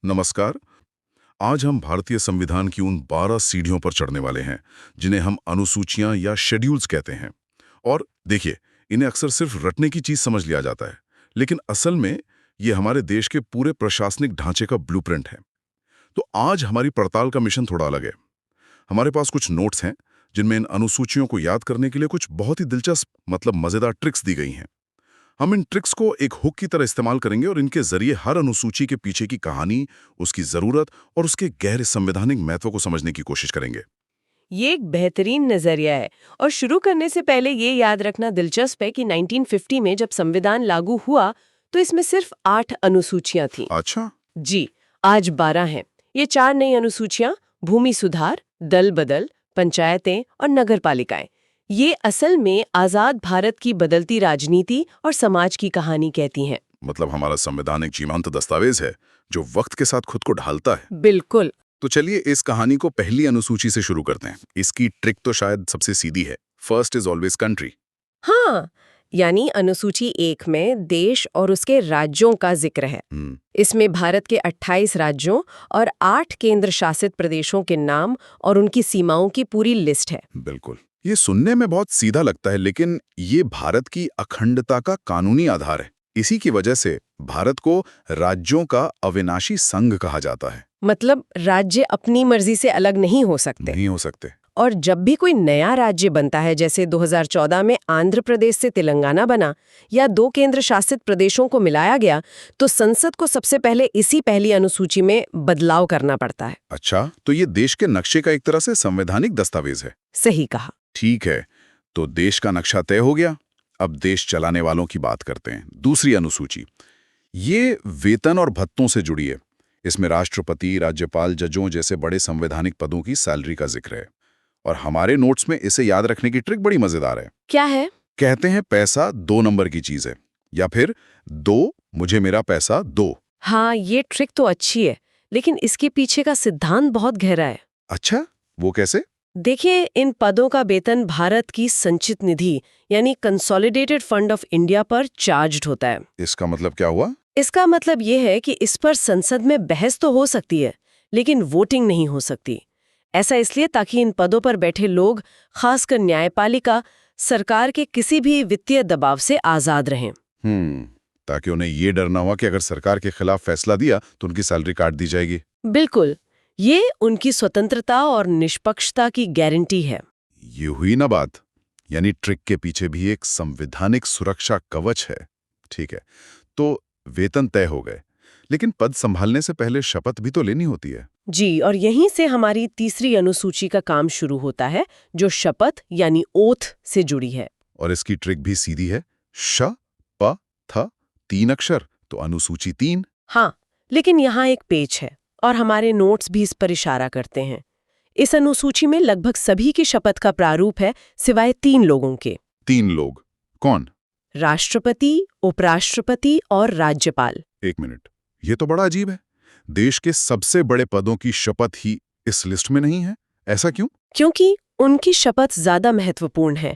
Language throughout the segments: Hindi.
नमस्कार। आज हम भारतीय संविधान की उन 12 सीढ़ियों पर चढ़ने वाले हैं जिन्हें हम अनुसूचियां या शेड्यूल्स कहते हैं। और देखिए, इन्हें अक्सर सिर्फ रटने की चीज समझ लिया जाता है, लेकिन असल में ये हमारे देश के पूरे प्रशासनिक ढांचे का ब्लूप्रिंट है। तो आज हमारी पड़ताल का मिशन थोड़ा अलग है। हमारे पास कुछ नोट्स हैं जिनमें इन अनुसूचियों को याद करने के लिए कुछ बहुत ही दिलचस्प मजेदार ट्रिक्स दी गई हैं। हम इन ट्रिक्स को एक हुक की तरह इस्तेमाल करेंगे और इनके जरिए हर अनुसूची के पीछे की कहानी, उसकी जरूरत और उसके गहरे संवैधानिक महत्व को समझने की कोशिश करेंगे। ये एक बेहतरीन नजरिया है। और शुरू करने से पहले ये याद रखना दिलचस्प है कि 1950 में जब संविधान लागू हुआ तो इसमें सिर्फ 8 अनुसूचियां थीं। अच्छा। जी, आज 12 हैं। ये 4 नई अनुसूचियां भूमि सुधार, दल बदल, पंचायतें और नगर पालिकाएं, ये असल में आजाद भारत की बदलती राजनीति और समाज की कहानी कहती हैं। मतलब हमारा संविधान एक जीवंत दस्तावेज है जो वक्त के साथ खुद को ढालता है। बिल्कुल। तो चलिए इस कहानी को पहली अनुसूची से शुरू करते हैं। इसकी ट्रिक तो शायद सबसे सीधी है। First is always country. हाँ, यानी अनुसूची 1 में देश और उसके राज्यों का जिक्र है। इसमें भारत के 28 राज्यों और 8 केंद्र शासित प्रदेशों के नाम और उनकी सीमाओं की पूरी लिस्ट है। बिल्कुल। ये सुनने में बहुत सीधा लगता है, लेकिन ये भारत की अखंडता का कानूनी आधार है। इसी की वजह से भारत को राज्यों का अविनाशी संघ कहा जाता है। मतलब राज्य अपनी मर्जी से अलग नहीं हो सकते। नहीं हो सकते। और जब भी कोई नया राज्य बनता है, जैसे 2014 में आंध्र प्रदेश से तेलंगाना बना या 2 केंद्र शासित प्रदेशों को मिलाया गया, तो संसद को सबसे पहले इसी पहली अनुसूची में बदलाव करना पड़ता है। अच्छा, तो ये देश के नक्शे का एक तरह से संवैधानिक दस्तावेज है। सही कहा। ठीक है, तो देश का नक्शा तय हो गया। अब देश चलाने वालों की बात करते हैं। दूसरी अनुसूची, ये वेतन और भत्तों से जुड़ी है। इसमें राष्ट्रपति, राज्यपाल, जजों जैसे बड़े संवैधानिक पदों की सैलरी का जिक्र है। और हमारे नोट्स में इसे याद रखने की ट्रिक बड़ी मजेदार है। क्या है? कहते हैं पैसा 2 नंबर की चीज है, या फिर दो मुझे मेरा पैसा दो। हाँ, ये ट्रिक तो अच्छी है, लेकिन इसके पीछे का सिद्धांत बहुत गहरा है। अच्छा, वो कैसे? देखिए, इन पदों का वेतन भारत की संचित निधि यानी कंसोलिडेटेड फंड ऑफ इंडिया पर चार्ज्ड होता है। इसका मतलब क्या हुआ? इसका मतलब ये है कि इस पर संसद में बहस तो हो सकती है, लेकिन वोटिंग नहीं हो सकती। ऐसा इसलिए ताकि इन पदों पर बैठे लोग, खासकर न्यायपालिका, सरकार के किसी भी वित्तीय दबाव से आजाद रहें। ताकि उन्हें ये डर ना हुआ कि अगर सरकार के खिलाफ फैसला दिया तो उनकी सैलरी काट दी जाएगी। बिल्कुल, ये उनकी स्वतंत्रता और निष्पक्षता की गारंटी है। ये हुई ना बात। यानी ट्रिक के पीछे भी एक संवैधानिक सुरक्षा कवच है। ठीक है, तो वेतन तय हो गए, लेकिन पद संभालने से पहले शपथ भी तो लेनी होती है। जी, और यहीं से हमारी तीसरी अनुसूची का काम शुरू होता है, जो शपथ यानी ओथ से जुड़ी है। और इसकी ट्रिक भी सीधी है। श, प, थ, 3 अक्षर, तो अनुसूची 3। हाँ, लेकिन यहाँ एक पेच है, और हमारे नोट्स भी इस पर इशारा करते हैं। इस अनुसूची में लगभग सभी की शपथ का प्रारूप है, सिवाय 3 लोगों के। 3 लोग कौन? राष्ट्रपति, उपराष्ट्रपति और राज्यपाल। 1 मिनट, ये तो बड़ा अजीब है। देश के सबसे बड़े पदों की शपथ ही इस लिस्ट में नहीं है। ऐसा क्यों? क्योंकि उनकी शपथ ज्यादा महत्वपूर्ण है।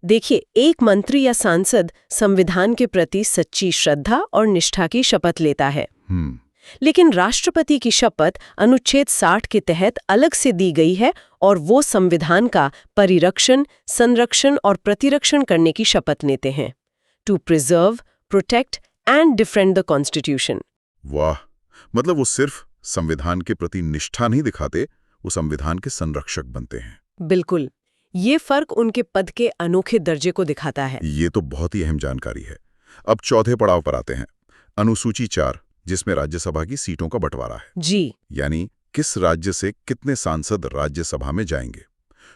देखिए, एक मंत्री या सांसद संविधान के प्रति सच्ची श्रद्धा और निष्ठा की शपथ लेता है। लेकिन राष्ट्रपति की शपथ अनुच्छेद 60 के तहत अलग से दी गई है, और वो संविधान का परिरक्षण, संरक्षण और प्रतिरक्षण करने की शपथ लेते हैं। To preserve, protect and defend the constitution. वाह, मतलब वो सिर्फ संविधान के प्रति निष्ठा नहीं दिखाते, वो संविधान के संरक्षक बनते हैं। बिल्कुल, ये फर्क उनके पद के अनोखे दर्जे को दिखाता है। ये तो बहुत ही अहम जानकारी है। अब चौथे पड़ाव पर आते हैं। अनुसूची 4, जिसमें राज्यसभा की सीटों का बंटवारा है। जी, यानी किस राज्य से कितने सांसद राज्यसभा में जाएंगे।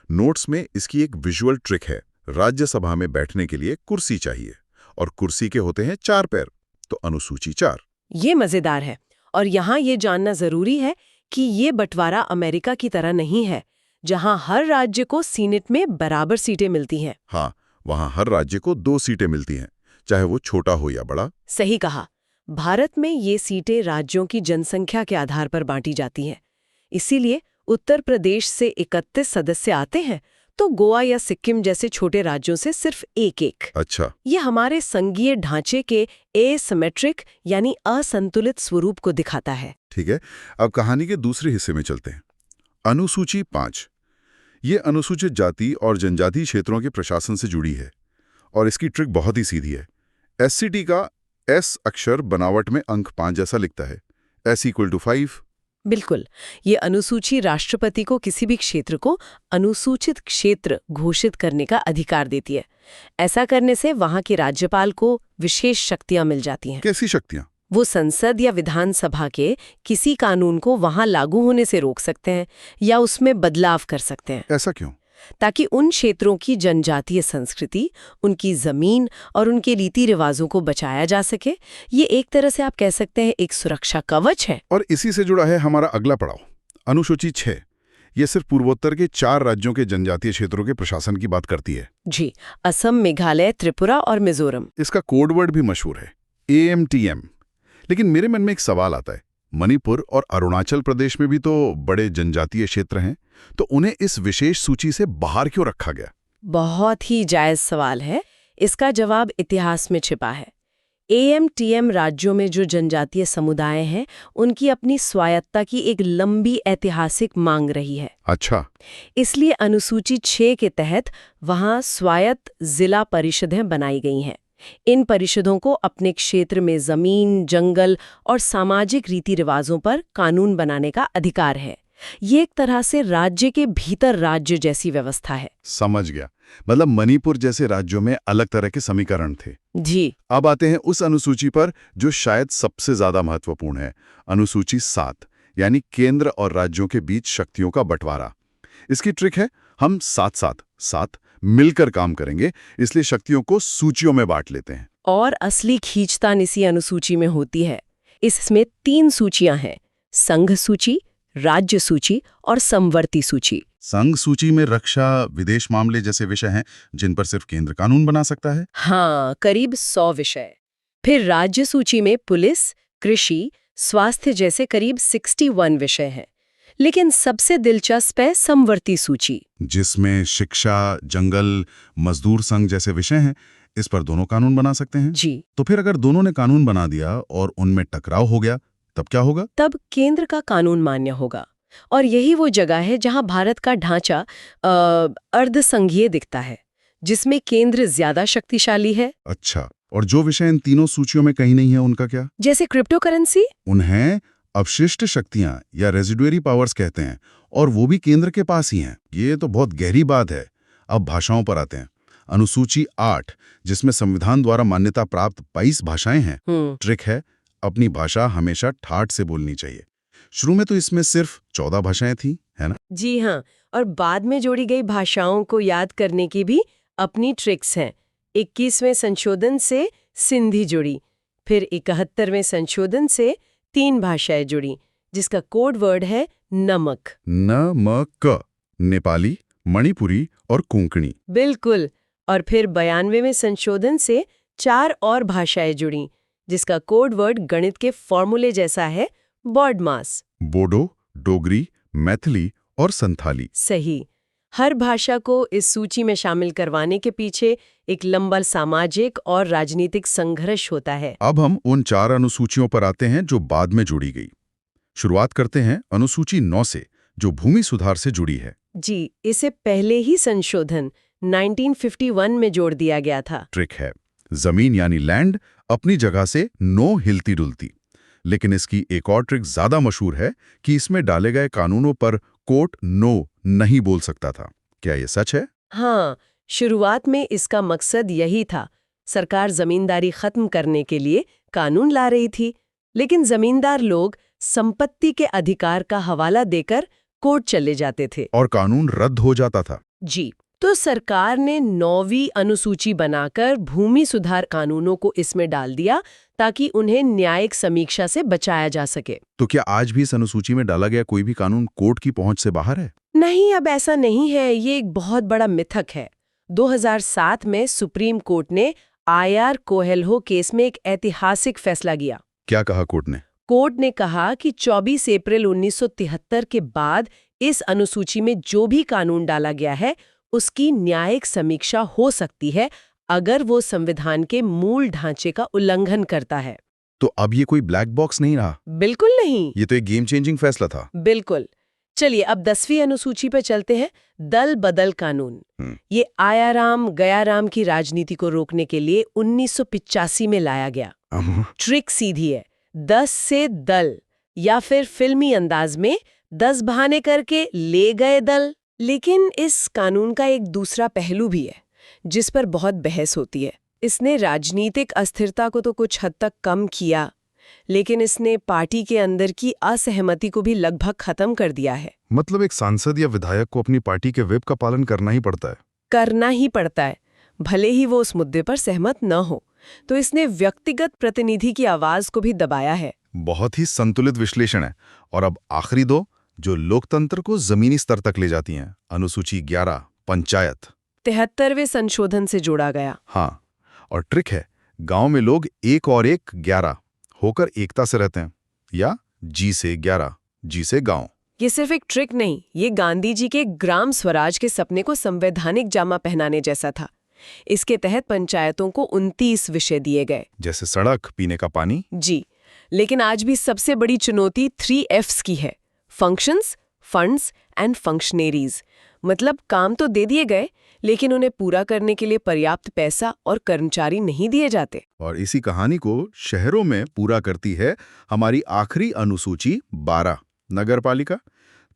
नोट्स में इसकी एक विजुअल ट्रिक है। राज्यसभा में बैठने के लिए कुर्सी चाहिए, और कुर्सी के होते हैं 4 पैर, तो अनुसूची 4। ये मजेदार है। और यहाँ ये जानना जरूरी है कि ये बंटवारा अमेरिका की तरह नहीं है, जहाँ हर राज्य को सीनेट में बराबर सीटें मिलती हैं। हाँ, वहाँ हर राज्य को 2 सीटें मिलती हैं, चाहे वो छोटा हो या बड़ा। सही कहा। भारत में ये सीटें राज्यों की जनसंख्या के आधार पर बांटी जाती हैं। इसीलिए उत्तर प्रदेश से 31 सदस्य आते हैं, तो गोवा या सिक्किम जैसे छोटे राज्यों से सिर्फ एक। अच्छा। ये हमारे संघीय ढांचे के एसिमेट्रिक यानी असंतुलित स्वरूप को दिखाता है। ठीक है, अब कहानी के दूसरे हिस्से में चलते हैं। अनुसूची 5। ये अनुसूचित जाति और जनजाति क्षेत्रों के प्रशासन से जुड़ी है और इसकी ट्रिक बहुत ही सीधी है। एससीटी का एस अक्षर बनावट में अंक 5 जैसा लिखता है, S=5। बिल्कुल, ये अनुसूची राष्ट्रपति को किसी भी क्षेत्र को अनुसूचित क्षेत्र घोषित करने का अधिकार देती है। ऐसा करने से वहां के राज्यपाल को विशेष शक्तियां मिल जाती हैं। कैसी शक्तियां? वो संसद या विधानसभा के किसी कानून को वहां लागू होने से रोक सकते हैं या उसमें बदलाव कर सकते हैं। ऐसा क्यों? ताकि उन क्षेत्रों की जनजातीय संस्कृति, उनकी जमीन और उनके रीति रिवाजों को बचाया जा सके। ये एक तरह से आप कह सकते हैं एक सुरक्षा कवच है। और इसी से जुड़ा है हमारा अगला पड़ाव, अनुसूची 6। ये सिर्फ पूर्वोत्तर के 4 राज्यों के जनजातीय क्षेत्रों के प्रशासन की बात करती है। जी, असम, मेघालय, त्रिपुरा और मिजोरम। इसका कोड वर्ड भी मशहूर है, AMTM। लेकिन मेरे मन में एक सवाल आता है, मणिपुर और अरुणाचल प्रदेश में भी तो बड़े जनजातीय क्षेत्र हैं, तो उन्हें इस विशेष सूची से बाहर क्यों रखा गया? बहुत ही जायज सवाल है। इसका जवाब इतिहास में छिपा है। AMTM राज्यों में जो जनजातीय समुदाय हैं, उनकी अपनी स्वायत्ता की एक लंबी ऐतिहासिक मांग रही है। अच्छा। इसलिए अनुसूची 6 के तहत वहां स्वायत्त जिला परिषदें बनाई गई हैं। इन परिषदों को अपने क्षेत्र में जमीन, जंगल और सामाजिक रीति रिवाजों पर कानून बनाने का अधिकार है। ये एक तरह से राज्य के भीतर राज्य जैसी व्यवस्था है। समझ गया, मतलब मणिपुर जैसे राज्यों में अलग तरह के समीकरण थे। जी। अब आते हैं उस अनुसूची पर जो शायद सबसे ज्यादा महत्वपूर्ण है, अनुसूची 7, यानी केंद्र और राज्यों के बीच शक्तियों का बंटवारा। इसकी ट्रिक है, हम साथ मिलकर काम करेंगे, इसलिए शक्तियों को सूचियों में बांट लेते हैं। और असली खींचतान इसी अनुसूची में होती है। इसमें 3 सूचियां हैं, संघ सूची, राज्य सूची और समवर्ती सूची। संघ सूची में रक्षा, विदेश मामले जैसे विषय हैं जिन पर सिर्फ केंद्र कानून बना सकता है। हाँ, करीब 100 विषय। फिर राज्य सूची में पुलिस, कृषि, स्वास्थ्य जैसे करीब 61 विषय हैं। लेकिन सबसे दिलचस्प है समवर्ती सूची, जिसमें शिक्षा, जंगल, मजदूर संघ जैसे विषय हैं। इस पर दोनों कानून बना सकते हैं। जी। तो फिर अगर दोनों ने कानून बना दिया और उनमें टकराव हो गया, तब क्या होगा? तब केंद्र का कानून मान्य होगा। और यही वो जगह है जहां भारत का ढांचा अर्धसंघीय दिखता है, जिसमें केंद्र ज्यादा शक्तिशाली है। अच्छा, और जो विषय इन तीनों सूचियों में कहीं नहीं है, उनका क्या? जैसे क्रिप्टो करेंसी, उन्हें अवशिष्ट शक्तियां या रेजिडुअरी पावर्स कहते हैं, और वो भी केंद्र के पास ही हैं। ये तो बहुत गहरी बात है। अब भाषाओं पर आते हैं। अनुसूची 8, जिसमें संविधान द्वारा मान्यता प्राप्त 22 भाषाएं हैं। ट्रिक है, अपनी भाषा हमेशा ठाठ से बोलनी चाहिए। शुरू में तो इसमें सिर्फ 14 भाषाएं थी, है ना? जी हाँ, और बाद में जोड़ी गई भाषाओं को याद करने की भी अपनी ट्रिक्स हैं। 21वें संशोधन से सिंधी जुड़ी, फिर 71वें संशोधन से 3 भाषाएं जुड़ी, जिसका कोड वर्ड है नमक। नमक, नेपाली, मणिपुरी और कोंकणी। बिल्कुल। और फिर 92वें संशोधन से 4 और भाषाएं जुड़ी, जिसका कोड वर्ड गणित के फॉर्मूले जैसा है, बॉडमास। बोडो, डोगरी, मैथिली और संथाली। सही। हर भाषा को इस सूची में शामिल करवाने के पीछे एक लंबा सामाजिक और राजनीतिक संघर्ष होता है। अब हम उन 4 अनुसूचियों पर आते हैं जो बाद में जोड़ी गई। शुरुआत करते हैं अनुसूची 9 से, जो भूमि सुधार से जुड़ी है। जी, इसे पहले ही संशोधन 1951 में जोड़ दिया गया था। ट्रिक है, जमीन यानी लैंड अपनी जगह से नो हिलती डुलती। लेकिन इसकी एक और ट्रिक ज्यादा मशहूर है कि इसमें डाले गए कानूनों पर कोर्ट नो नहीं बोल सकता था। क्या ये सच है? हाँ, शुरुआत में इसका मकसद यही था। सरकार जमींदारी खत्म करने के लिए कानून ला रही थी, लेकिन जमींदार लोग संपत्ति के अधिकार का हवाला देकर कोर्ट चले जाते थे और कानून रद्द हो जाता था। जी, तो सरकार ने 9वीं अनुसूची बनाकर भूमि सुधार कानूनों को इसमें डाल दिया ताकि उन्हें न्यायिक समीक्षा से बचाया जा सके। तो क्या आज भी इस अनुसूची में डाला गया कोई भी कानून कोर्ट की पहुंच से बाहर है? नहीं, अब ऐसा नहीं है। ये एक बहुत बड़ा मिथक है। 2007 में सुप्रीम कोर्ट ने IR कोहेल्हो केस में एक ऐतिहासिक फैसला किया। क्या कहा कोर्ट ने? कोर्ट ने कहा कि 24 अप्रैल 1973 के बाद इस अनुसूची में जो भी कानून डाला गया है उसकी न्यायिक समीक्षा हो सकती है अगर वो संविधान के मूल ढांचे का उल्लंघन करता है। तो अब ये कोई ब्लैक बॉक्स नहीं रहा, बिल्कुल नहीं। ये तो एक गेम चेंजिंग फैसला था। बिल्कुल। चलिए अब 10वीं अनुसूची पर चलते हैं, दल बदल कानून। ये आयाराम गयाराम की राजनीति को रोकने के लिए 1985 में लाया गया। ट्रिक सीधी है, 10 से दल, या फिर फिल्मी अंदाज में 10 बहाने करके ले गए दल। लेकिन इस कानून का एक दूसरा पहलू भी है जिस पर बहुत बहस होती है। इसने राजनीतिक अस्थिरता को तो कुछ हद तक कम किया, लेकिन इसने पार्टी के अंदर की असहमति को भी लगभग खत्म कर दिया है। मतलब एक सांसद या विधायक को अपनी पार्टी के व्हिप का पालन करना ही पड़ता है। करना ही पड़ता है, भले ही वो उस मुद्दे पर सहमत न हो। तो इसने व्यक्तिगत प्रतिनिधि की आवाज को भी दबाया है। बहुत ही संतुलित विश्लेषण है। और अब आखिरी दो, जो लोकतंत्र को जमीनी स्तर तक ले जाती हैं। अनुसूची 11, पंचायत। 73वें संशोधन से जोड़ा गया। हाँ, और ट्रिक है, गांव में लोग 1 और 1 11 होकर एकता से रहते हैं, या जी से 11, जी से गांव। ये सिर्फ एक ट्रिक नहीं, ये गांधी जी के ग्राम स्वराज के सपने को संवैधानिक जामा पहनाने जैसा था। इसके तहत पंचायतों को 29 विषय दिए गए, जैसे सड़क, पीने का पानी। जी, लेकिन आज भी सबसे बड़ी चुनौती 3 F's की है, फंक्शंस, फंड्स एंड फंक्शनरीज। मतलब काम तो दे दिए गए, लेकिन उन्हें पूरा करने के लिए पर्याप्त पैसा और कर्मचारी नहीं दिए जाते। और इसी कहानी को शहरों में पूरा करती है हमारी आखिरी अनुसूची 12, नगरपालिका।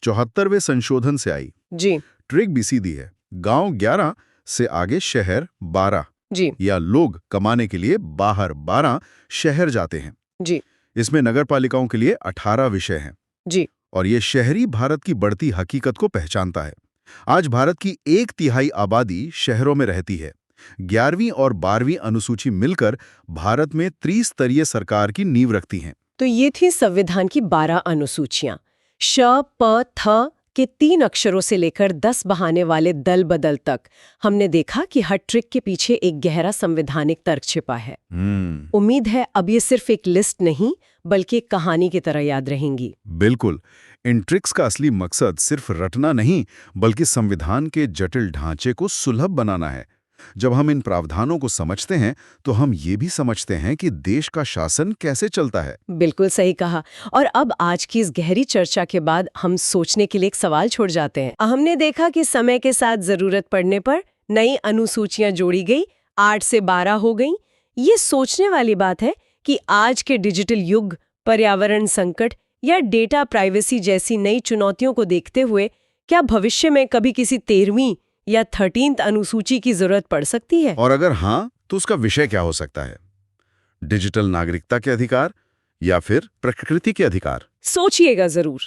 74वें संशोधन से आई। जी, ट्रिक भी सीधी है, गांव 11 से आगे शहर 12, जी, या लोग कमाने के लिए बाहर 12 शहर जाते हैं। जी, इसमें नगरपालिकाओं के लिए 18 विषय हैं। जी, और ये शहरी भारत की बढ़ती हकीकत को पहचानता है। आज भारत की 1/3 आबादी शहरों में रहती है। 11वीं और 12वीं अनुसूची मिलकर भारत में त्रिस्तरीय सरकार की नींव रखती हैं। तो ये थी संविधान की 12 अनुसूचियां। श, प, थ के 3 अक्षरों से लेकर 10 बहाने वाले दल बदल तक हमने देखा कि हर ट्रिक के पीछे एक गहरा संवैधानिक तर्क छिपा है। उम्मीद है अब ये सिर्फ एक लिस्ट नहीं, बल्कि एक कहानी की तरह याद रहेंगी। बिल्कुल। इन ट्रिक्स का असली मकसद सिर्फ रटना नहीं, बल्कि संविधान के जटिल ढांचे को सुलभ बनाना है। जब हम इन प्रावधानों को समझते हैं, तो हम ये भी समझते हैं कि देश का शासन कैसे चलता है। बिल्कुल सही कहा। और अब आज की इस गहरी चर्चा के बाद हम सोचने के लिए एक सवाल छोड़ जाते हैं। हमने देखा कि समय के साथ जरूरत पड़ने पर नई अनुसूचियां जोड़ी गई, 8 से 12 हो गई। ये सोचने वाली बात है कि आज के डिजिटल युग, पर्यावरण संकट या डेटा प्राइवेसी जैसी नई चुनौतियों को देखते हुए क्या भविष्य में कभी किसी 13वीं या 13th अनुसूची की जरूरत पड़ सकती है? और अगर हाँ, तो उसका विषय क्या हो सकता है? डिजिटल नागरिकता के अधिकार या फिर प्रकृति के अधिकार? सोचिएगा जरूर।